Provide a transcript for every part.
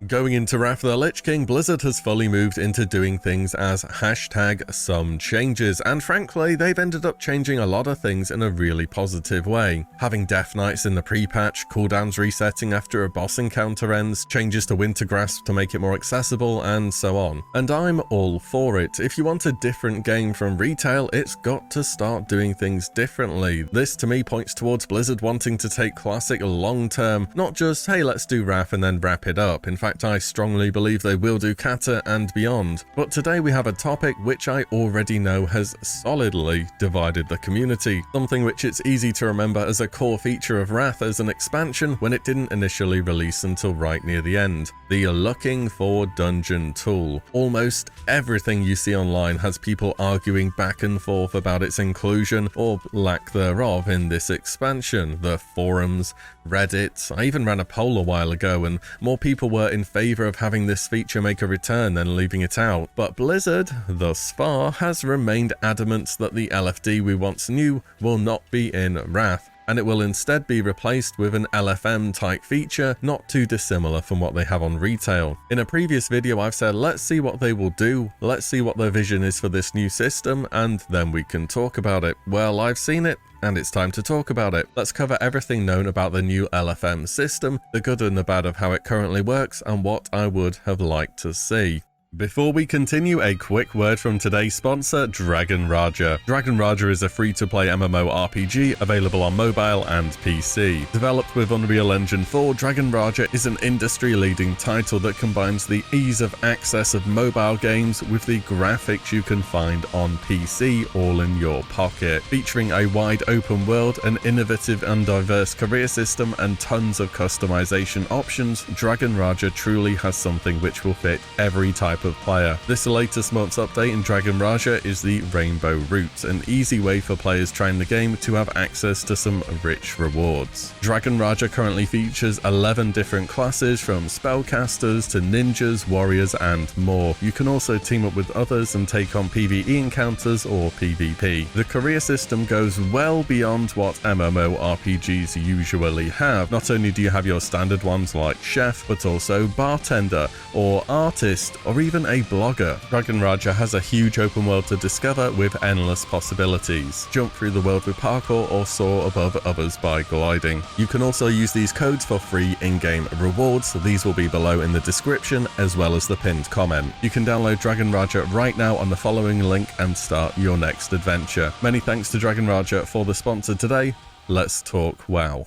Going into Wrath of the Lich King, Blizzard has fully moved into doing things as #some changes, and frankly, they've ended up changing a lot of things in a really positive way. Having Death Knights in the pre-patch, cooldowns resetting after a boss encounter ends, changes to Winter Grasp to make it more accessible, and so on. And I'm all for it. If you want a different game from retail, it's got to start doing things differently. This to me points towards Blizzard wanting to take Classic long-term, not just, hey, let's do Wrath and then wrap it up. In fact, I strongly believe they will do Kata and beyond. But today we have a topic which I already know has solidly divided the community, something which it's easy to remember as a core feature of Wrath as an expansion when it didn't initially release until right near the end. The looking for dungeon tool. Almost everything you see online has people arguing back and forth about its inclusion or lack thereof in this expansion. The forums, Reddit, I even ran a poll a while ago and more people were in favor of having this feature make a return than leaving it out. But Blizzard, thus far, has remained adamant that the LFD we once knew will not be in Wrath, and it will instead be replaced with an LFM type feature not too dissimilar from what they have on retail. In a previous video I've said let's see what they will do, let's see what their vision is for this new system, and then we can talk about it. Well, I've seen it, and it's time to talk about it. Let's cover everything known about the new LFM system, the good and the bad of how it currently works, and what I would have liked to see. Before we continue, a quick word from today's sponsor, Dragon Raja. Dragon Raja is a free-to-play MMORPG available on mobile and PC. Developed with Unreal Engine 4, Dragon Raja is an industry-leading title that combines the ease of access of mobile games with the graphics you can find on PC all in your pocket. Featuring a wide open world, an innovative and diverse career system, and tons of customization options, Dragon Raja truly has something which will fit every type of player. This latest month's update in Dragon Raja is the Rainbow Route, an easy way for players trying the game to have access to some rich rewards. Dragon Raja currently features 11 different classes, from spellcasters to ninjas, warriors, and more. You can also team up with others and take on PvE encounters or PvP. The career system goes well beyond what MMORPGs usually have. Not only do you have your standard ones like chef, but also bartender, or artist, or even a blogger. Dragon Raja has a huge open world to discover with endless possibilities. Jump through the world with parkour or soar above others by gliding. You can also use these codes for free in-game rewards. These will be below in the description as well as the pinned comment. You can download Dragon Raja right now on the following link and start your next adventure. Many thanks to Dragon Raja for the sponsor today. Let's talk WoW.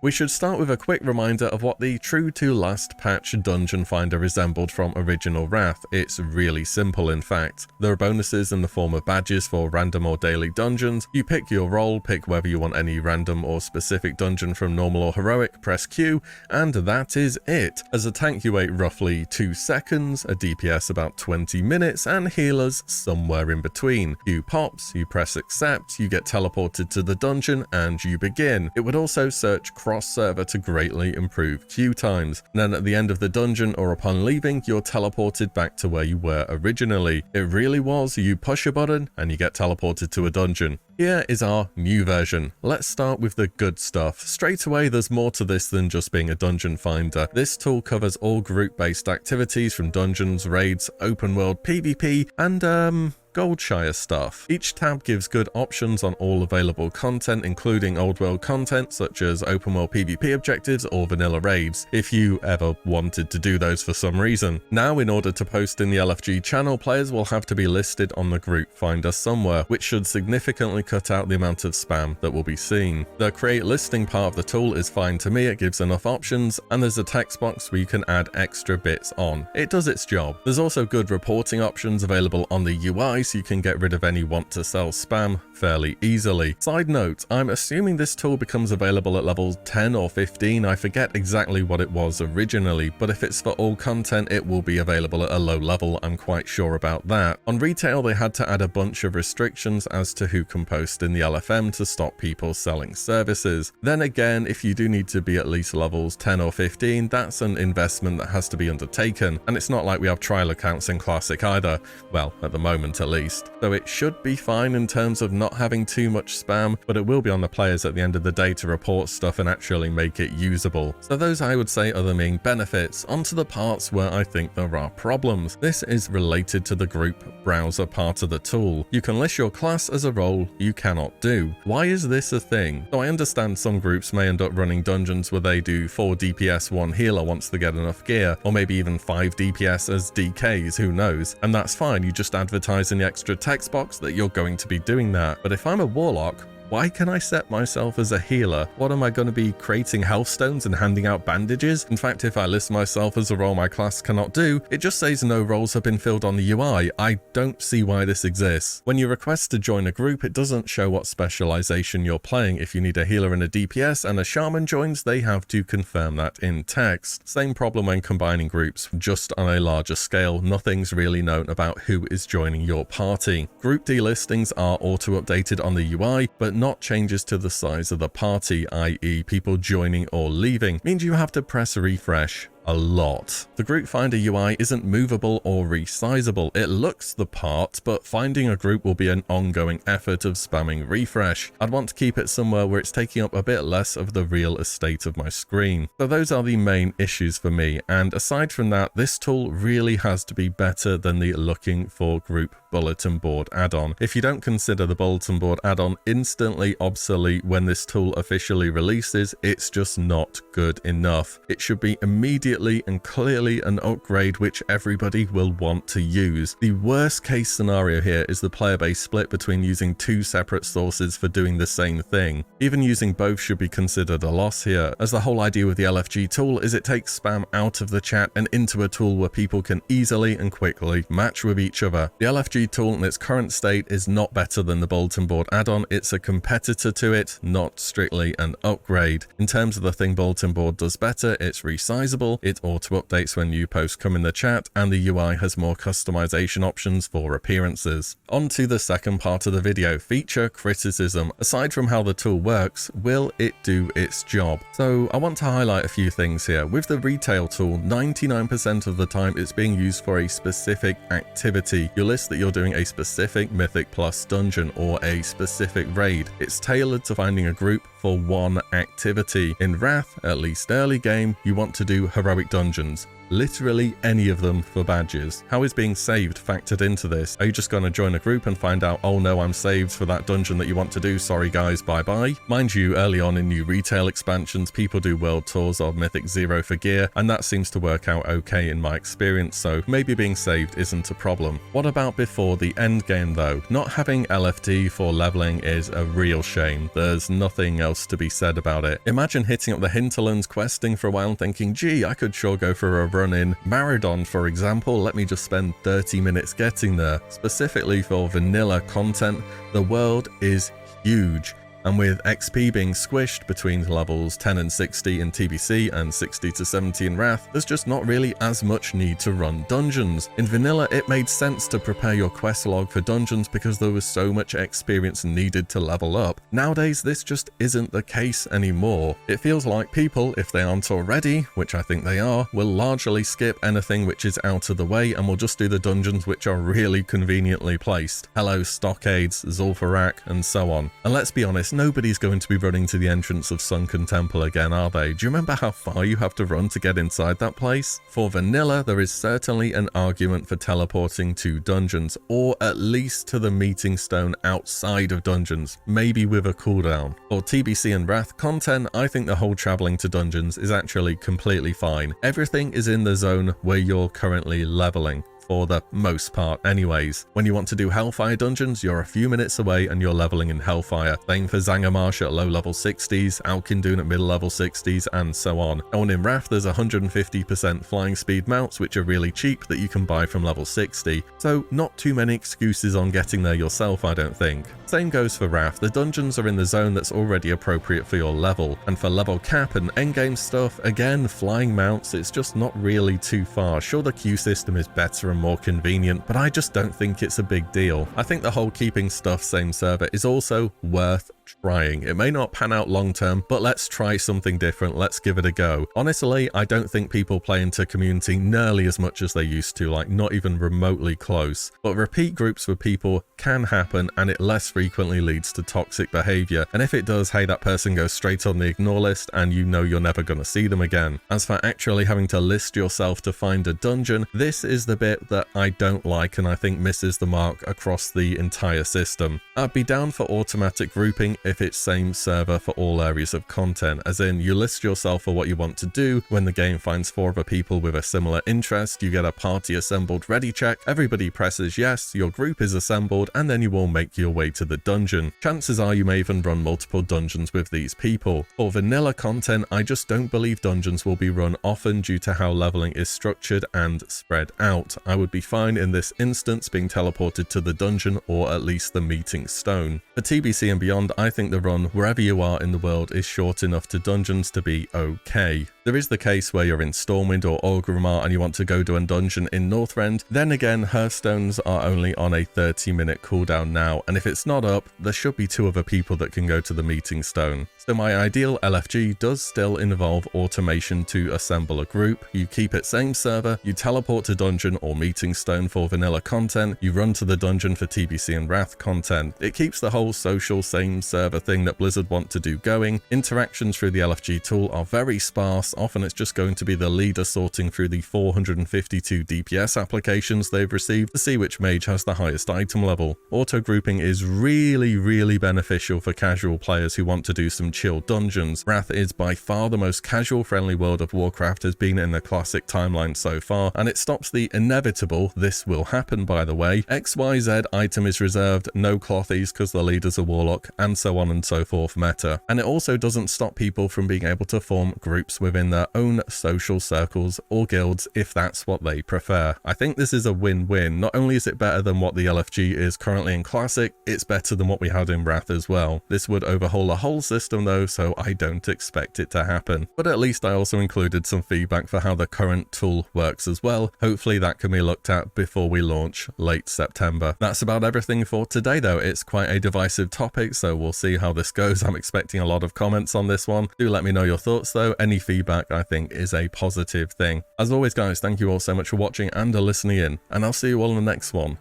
We should start with a quick reminder of what the true to last patch dungeon finder resembled from original Wrath. It's really simple, in fact. There are bonuses in the form of badges for random or daily dungeons. You pick your role, pick whether you want any random or specific dungeon from normal or heroic, press Q, and that is it. As a tank you wait roughly 2 seconds, a DPS about 20 minutes, and healers somewhere in between. Q pops, you press accept, you get teleported to the dungeon, and you begin. It would also search cross-server to greatly improve queue times. And then at the end of the dungeon or upon leaving, you're teleported back to where you were originally. It really was, you push a button and you get teleported to a dungeon. Here is our new version. Let's start with the good stuff. Straight away, there's more to this than just being a dungeon finder. This tool covers all group-based activities from dungeons, raids, open world PvP, and Goldshire stuff. Each tab gives good options on all available content, including old world content such as open world PvP objectives or vanilla raids, if you ever wanted to do those for some reason. Now, in order to post in the LFG channel, players will have to be listed on the group finder somewhere, which should significantly cut out the amount of spam that will be seen. The create listing part of the tool is fine to me. It gives enough options, and there's a text box where you can add extra bits on. It does its job. There's also good reporting options available on the UI, so you can get rid of any want to sell spam fairly easily. Side note, I'm assuming this tool becomes available at level 10 or 15, I forget exactly what it was originally, but if it's for all content it will be available at a low level, I'm quite sure about that. On retail they had to add a bunch of restrictions as to who can post in the LFM to stop people selling services. Then again, if you do need to be at least levels 10 or 15, that's an investment that has to be undertaken, and it's not like we have trial accounts in Classic either, well, at the moment at least. So it should be fine in terms of not not having too much spam, but it will be on the players at the end of the day to report stuff and actually make it usable. So those, I would say, are the main benefits. Onto the parts where I think there are problems. This is related to the group browser part of the tool. You can list your class as a role you cannot do. Why is this a thing? So I understand some groups may end up running dungeons where they do 4 DPS, 1 healer once they get enough gear, or maybe even 5 DPS as DKs, who knows? And that's fine, you just advertise in the extra text box that you're going to be doing that. But if I'm a warlock, why can I set myself as a healer? What am I going to be creating health stones and handing out bandages? In fact, if I list myself as a role my class cannot do, it just says no roles have been filled on the UI. I don't see why this exists. When you request to join a group, it doesn't show what specialization you're playing. If you need a healer and a DPS and a shaman joins, they have to confirm that in text. Same problem when combining groups, just on a larger scale. Nothing's really known about who is joining your party. Group delistings are auto-updated on the UI, but not changes to the size of the party, i.e. people joining or leaving, means you have to press refresh a lot. The group finder UI isn't movable or resizable. It looks the part, but finding a group will be an ongoing effort of spamming refresh. I'd want to keep it somewhere where it's taking up a bit less of the real estate of my screen. So those are the main issues for me, and aside from that, this tool really has to be better than the looking for group bulletin board add-on. If you don't consider the bulletin board add-on instantly obsolete when this tool officially releases, it's just not good enough. It should be immediately and clearly an upgrade which everybody will want to use. The worst case scenario here is the player base split between using 2 separate sources for doing the same thing. Even using both should be considered a loss here, as the whole idea with the LFG tool is it takes spam out of the chat and into a tool where people can easily and quickly match with each other. The LFG tool in its current state is not better than the bulletin board add-on. It's a competitor to it, not strictly an upgrade. In terms of the thing bulletin board does better, it's resizable, it auto-updates when new posts come in the chat, and the UI has more customization options for appearances. On to the second part of the video, feature criticism. Aside from how the tool works, will it do its job? So I want to highlight a few things here. With the retail tool, 99% of the time it's being used for a specific activity. You list that you're doing a specific Mythic Plus dungeon or a specific raid. It's tailored to finding a group for one activity. In Wrath, at least early game, you want to do heroic dungeons. Literally any of them for badges. How is being saved factored into this? Are you just going to join a group and find out, oh no, I'm saved for that dungeon that you want to do, sorry guys, bye bye? Mind you, early on in new retail expansions, people do world tours of Mythic 0 for gear, and that seems to work out okay in my experience, so maybe being saved isn't a problem. What about before the end game though? Not having LFD for leveling is a real shame. There's nothing else to be said about it. Imagine hitting up the hinterlands questing for a while and thinking, gee, I could sure go for a run in Maridon, for example. Let me just spend 30 minutes getting there. Specifically for vanilla content, the world is huge. And with XP being squished between levels 10 and 60 in TBC and 60 to 70 in Wrath, there's just not really as much need to run dungeons. In vanilla, it made sense to prepare your quest log for dungeons because there was so much experience needed to level up. Nowadays, this just isn't the case anymore. It feels like people, if they aren't already, which I think they are, will largely skip anything which is out of the way and will just do the dungeons which are really conveniently placed. Hello Stockades, Zul'Farrak, and so on. And let's be honest, nobody's going to be running to the entrance of Sunken Temple again, are they? Do you remember how far you have to run to get inside that place? For vanilla, there is certainly an argument for teleporting to dungeons, or at least to the meeting stone outside of dungeons, maybe with a cooldown. For TBC and Wrath content, I think the whole traveling to dungeons is actually completely fine. Everything is in the zone where you're currently leveling. For the most part anyways. When you want to do Hellfire dungeons, you're a few minutes away and you're leveling in Hellfire. Same for Zangarmarsh at low level 60s, Alkindun at middle level 60s, and so on. And in Wrath, there's 150% flying speed mounts which are really cheap that you can buy from level 60. So not too many excuses on getting there yourself, I don't think. Same goes for Wrath, the dungeons are in the zone that's already appropriate for your level. And for level cap and endgame stuff, again, flying mounts, it's just not really too far. Sure, the queue system is better and more convenient, but I just don't think it's a big deal. I think the whole keeping stuff same server is also worth trying. It may not pan out long term, but let's try something different. Let's give it a go. Honestly, I don't think people play into community nearly as much as they used to, like not even remotely close. But repeat groups with people can happen, and it less frequently leads to toxic behavior. And if it does, hey, that person goes straight on the ignore list and you know you're never going to see them again. As for actually having to list yourself to find a dungeon, this is the bit that I don't like and I think misses the mark across the entire system. I'd be down for automatic grouping if it's same server for all areas of content, as in you list yourself for what you want to do. When the game finds 4 other people with a similar interest, you get a party assembled ready check, everybody presses yes, your group is assembled, and then you will make your way to the dungeon. Chances are you may even run multiple dungeons with these people. For vanilla content, I just don't believe dungeons will be run often due to how leveling is structured and spread out. I would be fine in this instance being teleported to the dungeon or at least the meeting stone. For TBC and beyond, I think the run wherever you are in the world is short enough to dungeons to be okay. There is the case where you're in Stormwind or Orgrimmar and you want to go to a dungeon in Northrend. Then again, Hearthstones are only on a 30-minute cooldown now, and if it's not up, there should be 2 other people that can go to the meeting stone. So my ideal LFG does still involve automation to assemble a group. You keep it same server, you teleport to dungeon or meeting stone for vanilla content, you run to the dungeon for TBC and Wrath content. It keeps the whole social same server thing that Blizzard want to do going. Interactions through the LFG tool are very sparse. Often it's just going to be the leader sorting through the 452 DPS applications they've received to see which mage has the highest item level. Auto grouping is really beneficial for casual players who want to do some chill dungeons. Wrath is by far the most casual friendly World of Warcraft has been in the classic timeline so far, and it stops the inevitable, this will happen by the way, XYZ item is reserved, no clothies because the leader's a warlock, and so on and so forth meta. And it also doesn't stop people from being able to form groups within their own social circles or guilds if that's what they prefer. I think this is a win-win. Not only is it better than what the LFG is currently in Classic, it's better than what we had in Wrath as well. This would overhaul the whole system though, so I don't expect it to happen. But at least I also included some feedback for how the current tool works as well. Hopefully that can be looked at before we launch late September. That's about everything for today though. It's quite a divisive topic, so we'll see how this goes. I'm expecting a lot of comments on this one. Do let me know your thoughts though. Any feedback I think is a positive thing. As always guys, thank you all so much for watching and listening in, and I'll see you all in the next one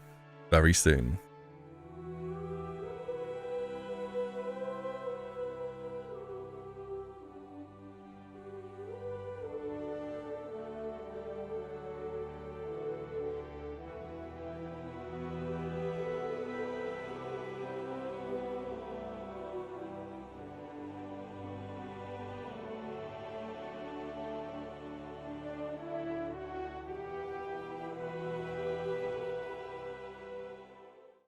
very soon.